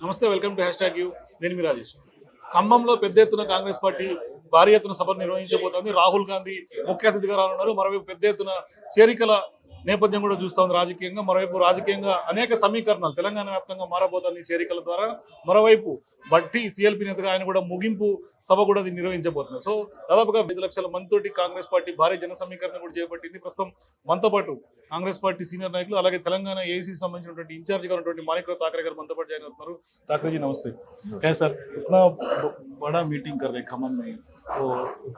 నమస్తే welcome to hash tag you నేను మీ రాజేష్. ఖమ్మంలో పెద్ద ఎత్తున కాంగ్రెస్ పార్టీ భారీ ఎత్తున సభను నిర్వహించబోతోంది. రాహుల్ గాంధీ ముఖ్య అతిథిగా రానున్నారు. మరోవైపు పెద్ద ఎత్తున చేరికల నేపథ్యం కూడా చూస్తోంది రాజకీయంగా. మరోవైపు రాజకీయంగా అనేక సమీకరణాలు తెలంగాణ వ్యాప్తంగా మారబోతోంది ఈ చేరికల ద్వారా. మరోవైపు బట్టి సిఎల్పి నేతగా ఆయన కూడా ముగింపు సభ కూడా దీన్ని నిర్వహించబోతున్నారు. సో దాదాపుగా 5 లక్షల మందితోటి కాంగ్రెస్ పార్టీ భారీ జన సమీకరణ కూడా చేపట్టింది. ప్రస్తుతం మనతో పాటు కాంగ్రెస్ పార్టీ సీనియర్ నాయకులు అలాగే తెలంగాణ ఏఐసీకి సంబంధించినటువంటి ఇన్ఛార్జిగా ఉన్నటువంటి మాణిక్రావు ठाकरे గారు మనతో पाటు జాయిన్ అవుతున్నారు. ठाकरे जी नमस्ते. कैसा सर इतना बड़ा मीटिंग कर रहे खम्मम में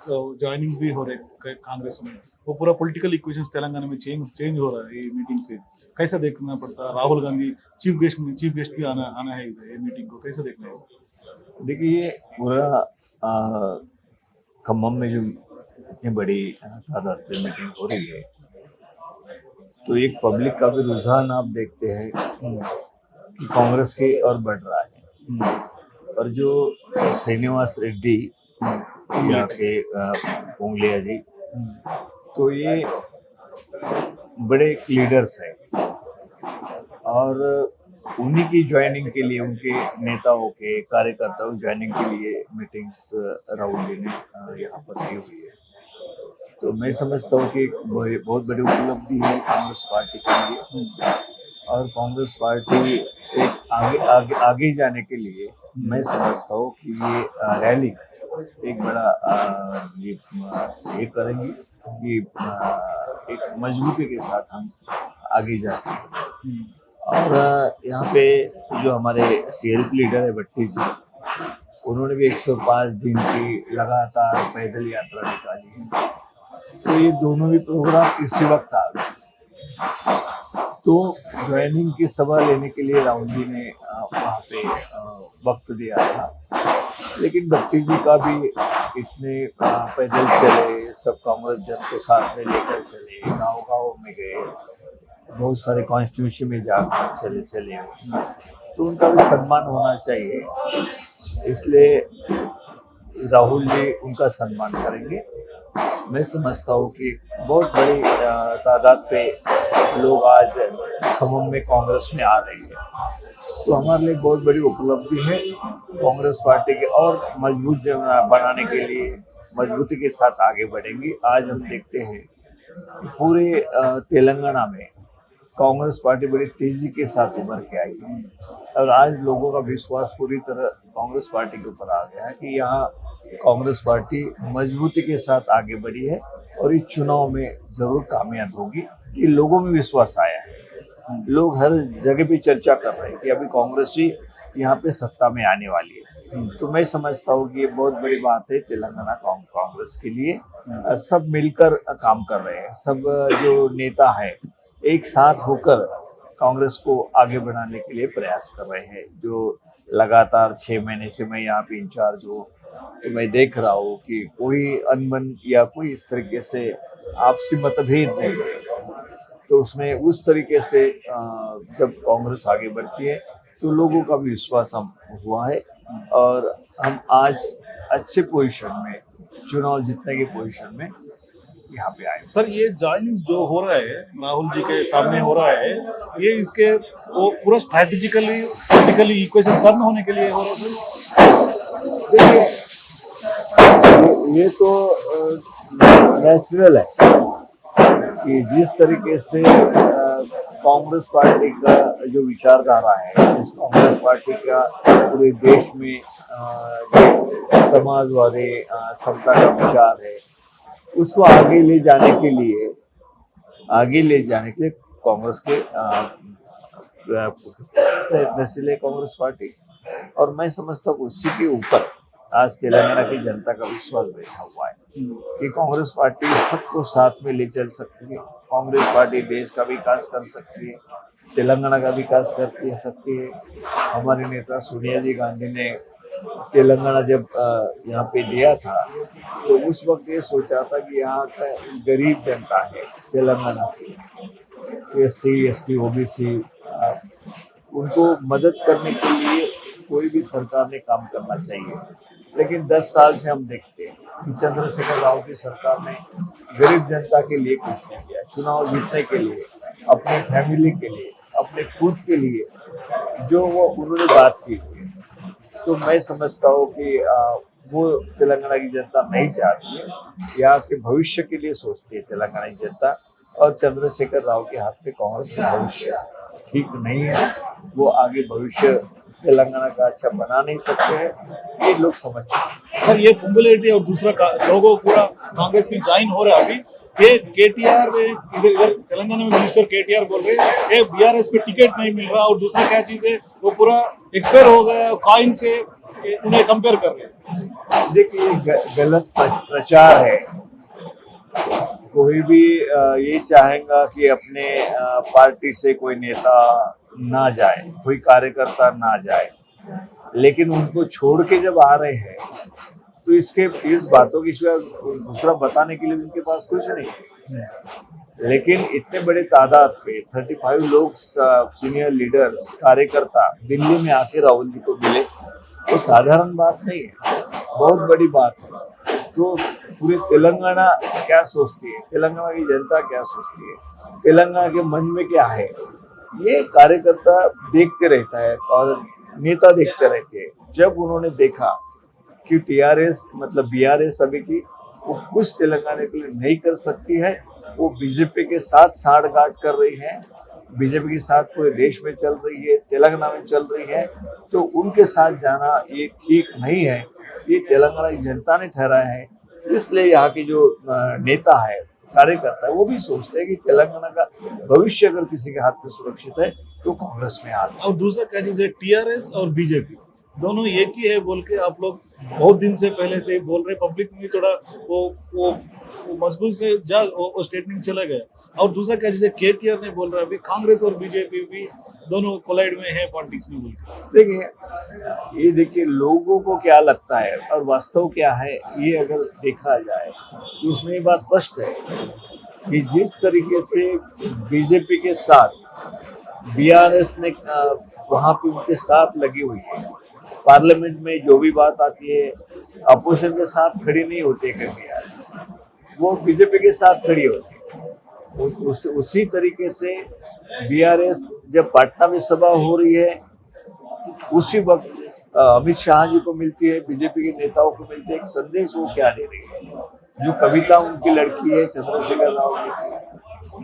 तो ज्वाइनिंग भी हो रहे कांग्रेस में, वो पूरा पॉलिटिकल इक्वेशंस तेलंगाना में चेंज हो रहा है ये मीटिंग से. कैसा देखना पड़ता है? राहुल गांधी चीफ गेस्ट भी आना है इधर ये मीटिंग को, कैसा देखना है? देखिए पूरा खम्मम में जो इतनी बड़ी तादाद में मीटिंग हो रही है तो एक पब्लिक का भी रुझान आप देखते हैं कि कांग्रेस की और बढ़ रहा है. और जो श्रीनिवास रेड्डी यहाँ के पोंगलिया जी, तो ये बड़े लीडर्स हैं और उन्हीं की ज्वाइनिंग के लिए, उनके नेताओं के कार्यकर्ताओं ज्वाइनिंग के लिए मीटिंग्स राहुल जी ने यहाँ पर की हुई है. तो मैं समझता हूँ कि बहुत बड़ी उपलब्धि है कांग्रेस पार्टी के लिए. और कांग्रेस पार्टी एक आगे जाने के लिए मैं समझता हूँ कि ये रैली एक बड़ा ये करेंगी कि एक मजबूती के साथ हम आगे जा सकें. और यहाँ पे जो हमारे सीएलपी लीडर है भट्टी जी, उन्होंने भी 105 दिन की लगातार पैदल यात्रा निकाली है. तो ये दोनों भी प्रोग्राम इसी वक्त आ गए. तो ज्वाइनिंग की सभा लेने के लिए राहुल जी ने वहाँ पे वक्त दिया था, लेकिन भट्टी जी का भी इतने पैदल चले, सब कांग्रेस जन को साथ में लेकर चले, गाँव में गए, बहुत सारे कॉन्स्टिट्यूशन में जाकर चले, तो उनका भी सम्मान होना चाहिए. इसलिए राहुल जी उनका सम्मान करेंगे. मैं समझता हूँ कि बहुत बड़ी तादाद पे लोग आज खम्मम में कांग्रेस में आ रहे हैं, तो हमारे लिए बहुत बड़ी उपलब्धि है. कांग्रेस पार्टी के और मजबूत बनाने के लिए मजबूती के साथ आगे बढ़ेंगे. आज हम देखते हैं पूरे तेलंगाना में कांग्रेस पार्टी बड़ी तेजी के साथ उभर के आई है और आज लोगों का विश्वास पूरी तरह कांग्रेस पार्टी के ऊपर आ गया है कि यहाँ कांग्रेस पार्टी मजबूती के साथ आगे बढ़ी है और इस चुनाव में जरूर कामयाब होगी. ये लोगों में विश्वास आया है. लोग हर जगह पे चर्चा कर रहे हैं कि अभी कांग्रेस ही यहाँ पे सत्ता में आने वाली है. तो मैं समझता हूँ कि ये बहुत बड़ी बात है तेलंगाना कांग्रेस के लिए. सब मिलकर काम कर रहे हैं. सब जो नेता है एक साथ होकर कांग्रेस को आगे बढ़ाने के लिए प्रयास कर रहे हैं. जो लगातार 6 महीने से मैं यहाँ पे इंचार्ज हूँ, तो मैं देख रहा हूँ कि कोई अनबन या कोई इस तरीके से आपसी मतभेद नहीं है. तो उसमें उस तरीके से जब कांग्रेस आगे बढ़ती है तो लोगों का भी विश्वास हम हुआ है और हम आज अच्छे पोजीशन में, चुनाव जीतने की पोजीशन में यहाँ पे आए. सर ये ज्वाइनिंग जो हो रहा है राहुल जी के सामने हो रहा है, ये इसके वो पूरा स्ट्रैटेजिकली पॉलिटिकली इक्वेशन टर्न होने के लिए हो रहा है सर? देखिए ये तो नेचुरल है कि जिस तरीके से कांग्रेस पार्टी का जो विचारधारा है, इस कांग्रेस पार्टी का पूरे देश में समाजवादी समता का विचार है, उसको आगे ले जाने के लिए कांग्रेस के प्रयत्नशील है कांग्रेस पार्टी. और मैं समझता हूँ उसी के ऊपर आज तेलंगाना की जनता का विश्वास बैठा हुआ है कि कांग्रेस पार्टी सबको साथ में ले चल सकती है. कांग्रेस पार्टी देश का विकास कर सकती है, तेलंगाना का विकास कर सकती है. हमारे नेता सोनिया जी गांधी ने तेलंगाना जब यहाँ पे दिया था तो उस वक्त ये सोचा था कि यहाँ का गरीब जनता है तेलंगाना की, SC ST OBC, उनको मदद करने के लिए कोई भी सरकार ने काम करना चाहिए. लेकिन 10 साल से हम देखते हैं कि चंद्रशेखर राव की सरकार ने गरीब जनता के लिए कुछ नहीं किया. चुनाव जीतने के लिए, अपने फैमिली के लिए, अपने खुद के लिए जो वो उन्होंने बात की तो मैं समझता हूँ कि वो तेलंगाना की जनता नहीं चाहती है। यहाँ के भविष्य के लिए सोचती है तेलंगाना की जनता, और चंद्रशेखर राव के हाथ में कांग्रेस का भविष्य ठीक नहीं है। वो आगे भविष्य तेलंगाना का अच्छा बना नहीं सकते हैं, ये लोग समझ चुके हैं। सर ये कुंबलेटी और दूसरा लोगों पूरा कांग्रेस में ज्वाइन हो रहा है अभी। ये केटीआर इधर इधर तेलंगाना में मिनिस्टर केटीआर बोल रहे हैं ये बीआरएस पे टिकट नहीं मिल रहा, और दूसरा क्या चीज है वो पूरा एक्सपायर हो गया कॉइन से उन्हें कंपेयर कर रहे हैं। देखिए गलत प्रचार है। कोई भी ये चाहेगा कि अपने पार्टी से कोई नेता ना जाए, कोई कार्यकर्ता ना जाए, लेकिन उनको छोड़ के जब आ रहे हैं तो इस बातों की सिवा दूसरा बताने के लिए उनके पास कुछ नहीं है। लेकिन इतने बड़े तादाद पे 35 लोग सीनियर लीडर्स कार्यकर्ता दिल्ली में आके राहुल जी को मिले, तो साधारण बात नहीं है, बहुत बड़ी बात है। तो पूरे तेलंगाना क्या सोचती है, तेलंगाना की जनता क्या सोचती है, तेलंगाना के मन में क्या है, ये कार्यकर्ता देखते रहता है और नेता देखते रहते हैं। जब उन्होंने देखा कि टीआरएस मतलब बीआरएस अभी की वो कुछ तेलंगाना के लिए नहीं कर सकती है, वो बीजेपी के साथ साठगांठ कर रही है, बीजेपी के साथ पूरे देश में चल रही है, तेलंगाना में चल रही है, तो उनके साथ जाना ये ठीक नहीं है। ये तेलंगाना की जनता ने ठहराया है। इसलिए यहाँ के जो नेता है, कार्यकर्ता है, वो भी सोचते हैं कि तेलंगाना का भविष्य अगर किसी के हाथ में सुरक्षित है तो कांग्रेस में आ। और दूसरा क्या चीज है, टीआरएस और बीजेपी दोनों एक ही है बोल के आप लोग बहुत दिन से पहले से बोल रहे, पब्लिक में थोड़ा वो मजबूत से वो स्टेटमेंट चला गया। और दूसरा क्या जैसे केटीआर ने बोल रहा है अभी कांग्रेस और बीजेपी भी दोनों कोलाइड में है पॉलिटिक्स में बोल के। देखिए लोगों को क्या लगता है और वास्तव क्या है, ये अगर देखा जाए तो उसमें ये बात स्पष्ट है कि जिस तरीके से बीजेपी के साथ बीआरएस ने वहां पे उनके साथ लगी हुई है, पार्लियामेंट में जो भी बात आती है अपोजिशन के साथ खड़ी नहीं होती है बीआरएस, वो बीजेपी के साथ खड़ी होती है। उसी तरीके से बीआरएस जब पटना में सभा हो रही है उसी वक्त अमित शाह जी को मिलती है, बीजेपी के नेताओं को मिलती है, एक संदेश वो क्या दे रही है। जो कविता उनकी लड़की है चंद्रशेखर राव की,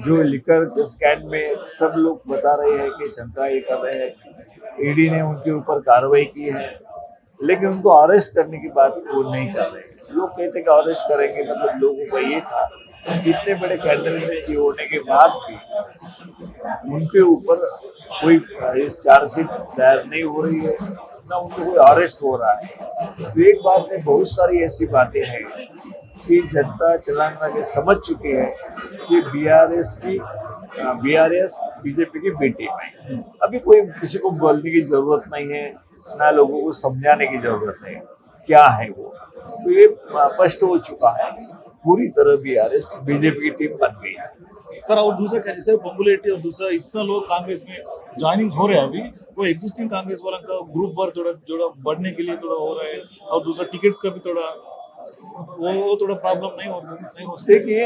जो लिकर स्कैंड में सब लोग बता रहे हैं कि शंका ये कर रहे हैं, ईडी ने उनके ऊपर कार्रवाई की है, लेकिन उनको अरेस्ट करने की बात वो नहीं कर रहे हैं। लोग कहते हैं कि अरेस्ट करेंगे, मतलब लोगों का ये था इतने बड़े कैंडिडेट होने के बाद भी उनके ऊपर कोई इस चार्जशीट दायर नहीं हो रही है, ना उनको कोई अरेस्ट हो रहा है। तो एक बात में बहुत सारी ऐसी बातें हैं कि जनता तेलंगाना के समझ चुकी है कि बीआरएस बीजेपी की बी टीम है। अभी कोई किसी को बोलने की जरूरत नहीं है, ना लोगों को समझाने की जरूरत है क्या है वो, तो ये स्पष्ट हो चुका है, पूरी तरह बीआरएस बीजेपी की टीम बन गई है। सर और दूसरा क्या जैसे पॉपुलैरिटी और दूसरा इतना लोग कांग्रेस में ज्वाइनिंग हो रहे हैं अभी, वो एग्जिस्टिंग कांग्रेस वालों का ग्रुप वर्क थोड़ा बढ़ने के लिए थोड़ा हो रहा है, और दूसरा टिकट्स का भी थोड़ा वो थोड़ा प्रॉब्लम नहीं हो सकती। देखिए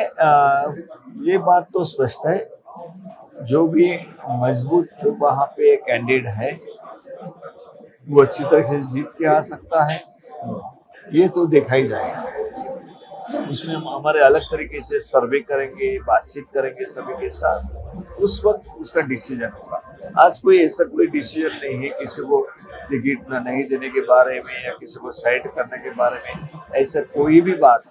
ये बात तो स्पष्ट है, जो भी मजबूत वहाँ पे कैंडिडेट है वो अच्छी तरह से जीत के आ सकता है, ये तो देखा ही जाएगा। उसमें हम हमारे अलग तरीके से सर्वे करेंगे, बातचीत करेंगे सभी के साथ, उस वक्त उसका डिसीजन होगा। आज कोई ऐसा कोई डिसीजन नहीं है किसी को टिकट न नहीं देने के बारे में या किसी को साइड करने के बारे में, ऐसा कोई भी बात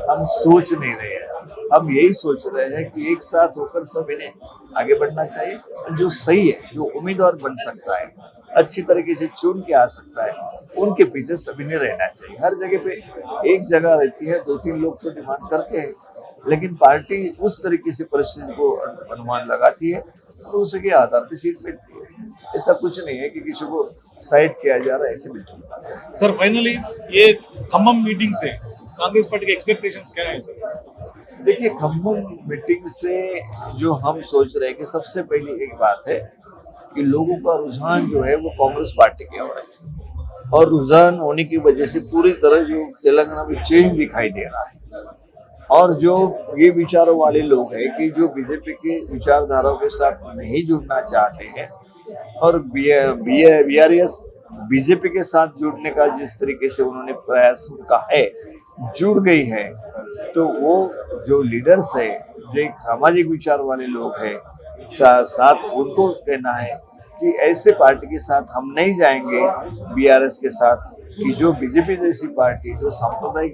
हम सोच नहीं रहे हैं। हम यही सोच रहे हैं कि एक साथ होकर सभी ने आगे बढ़ना चाहिए, जो सही है, जो उम्मीदवार बन सकता है, अच्छी तरीके से चुन के आ सकता है, उनके पीछे सभी ने रहना चाहिए। हर जगह पे एक जगह रहती है, 2-3 लोग तो डिमांड करते हैं, लेकिन पार्टी उस तरीके से परिस्थिति को अनुमान लगाती है तो उसके आधार पर सीट मिलती है। ऐसा कुछ नहीं है कि किसी को साइड किया जा रहा है, ऐसे बिल्कुल। सर फाइनली ये खम्मम मीटिंग से कांग्रेस पार्टी के एक्सपेक्टेशंस क्या है सर? देखिए खम्मम मीटिंग से जो हम सोच रहे हैं कि सबसे पहली एक बात है कि लोगों का रुझान जो है वो कांग्रेस पार्टी की ओर है, और रुझान होने की वजह से पूरी तरह जो तेलंगाना में चेंज दिखाई दे रहा है। और जो ये विचारों वाले लोग हैं कि जो बीजेपी के विचारधाराओं के साथ नहीं जुड़ना चाहते हैं और बीआरएस बीजेपी के साथ जुड़ने का जिस तरीके से उन्होंने प्रयास उनका है, जुड़ गई है, तो वो जो लीडर्स है, जो एक सामाजिक विचार वाले लोग हैं, साथ उनको कहना है कि ऐसे पार्टी के साथ हम नहीं जाएंगे, बीआरएस के साथ, कि जो बीजेपी जैसी पार्टी जो सांप्रदायिक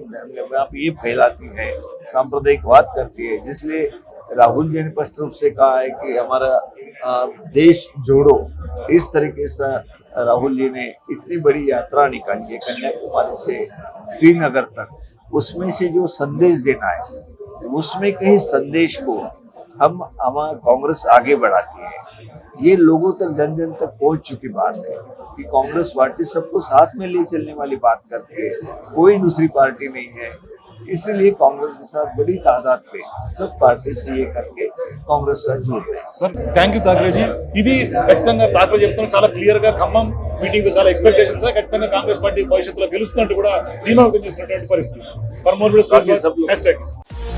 ये फैलाती है, सांप्रदायिकवाद करती है, जिसलिए राहुल जी ने स्पष्ट रूप से कहा है कि हमारा देश जोड़ो। इस तरीके से राहुल जी ने इतनी बड़ी यात्रा निकाली है कन्याकुमारी से श्रीनगर तक, उसमें से जो संदेश देना है, उसमें कहीं संदेश को हम कांग्रेस आगे बढ़ाती है। ये लोगों तक, जन जन तक पहुंच चुकी बात है कि कांग्रेस पार्टी सबको साथ में ले चलने वाली बात करती है, कोई दूसरी पार्टी नहीं है। इसलिए कांग्रेस के साथ बड़ी तादाद पे सब पार्टी से ये करके कांग्रेस साथ जुड़ रहे हैं। సార్ థ్యాంక్ యూ థాకరేజీ. ఇది ఖచ్చితంగా థాకరే చెప్తున్నా, చాలా క్లియర్ గా ఖమ్మం మీటింగ్ చాలా ఎక్స్పెక్టేషన్స్ ఖచ్చితంగా కాంగ్రెస్ పార్టీ భవిష్యత్తులో గెలుస్తున్నట్టు కూడా ధీమా వ్యక్తం చేస్తున్నటువంటి పరిస్థితి. ఫర్ మోర్ వీడియోస్ బాకీ సబ్ లోగ్. Hash tag